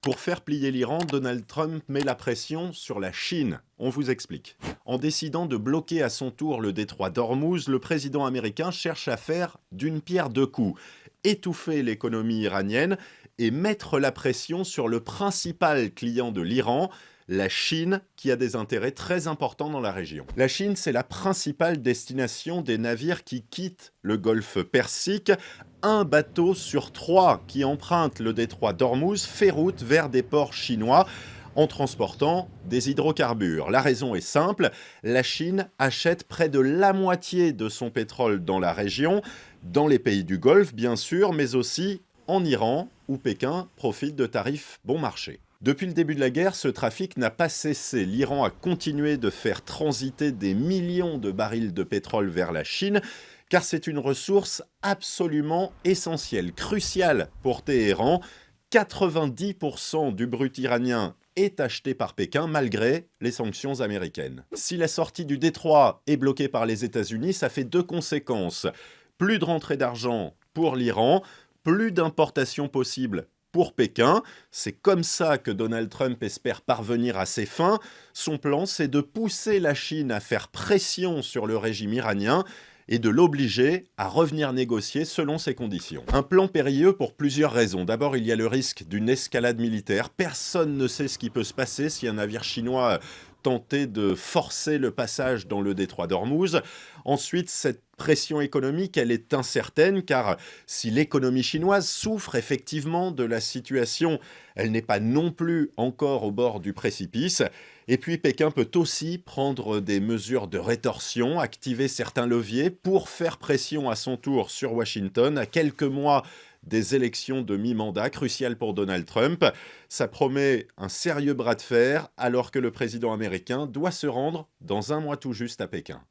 Pour faire plier l'Iran, Donald Trump met la pression sur la Chine. On vous explique. En décidant de bloquer à son tour le détroit d'Ormuz, le président américain cherche à faire d'une pierre deux coups. Étouffer l'économie iranienne et mettre la pression sur le principal client de l'Iran, la Chine, qui a des intérêts très importants dans la région. La Chine, c'est la principale destination des navires qui quittent le golfe Persique. Un bateau sur 3 qui emprunte le détroit d'Ormuz fait route vers des ports chinois en transportant des hydrocarbures. La raison est simple, la Chine achète près de la moitié de son pétrole dans la région, dans les pays du Golfe bien sûr, mais aussi en Iran, où Pékin profite de tarifs bon marché. Depuis le début de la guerre, ce trafic n'a pas cessé. L'Iran a continué de faire transiter des millions de barils de pétrole vers la Chine, car c'est une ressource absolument essentielle, cruciale pour Téhéran. 90% du brut iranien est acheté par Pékin malgré les sanctions américaines. Si la sortie du détroit est bloquée par les États-Unis, ça fait deux conséquences. Plus de rentrée d'argent pour l'Iran, plus d'importations possibles pour Pékin. C'est comme ça que Donald Trump espère parvenir à ses fins. Son plan, c'est de pousser la Chine à faire pression sur le régime iranien et de l'obliger à revenir négocier selon ses conditions. Un plan périlleux pour plusieurs raisons. D'abord, il y a le risque d'une escalade militaire. Personne ne sait ce qui peut se passer si un navire chinois tentait de forcer le passage dans le détroit d'Ormuz. Ensuite, cette pression économique, elle est incertaine, car si l'économie chinoise souffre effectivement de la situation, elle n'est pas non plus encore au bord du précipice. Et puis Pékin peut aussi prendre des mesures de rétorsion, activer certains leviers pour faire pression à son tour sur Washington à quelques mois des élections de mi-mandat cruciales pour Donald Trump. Ça promet un sérieux bras de fer alors que le président américain doit se rendre dans un mois tout juste à Pékin.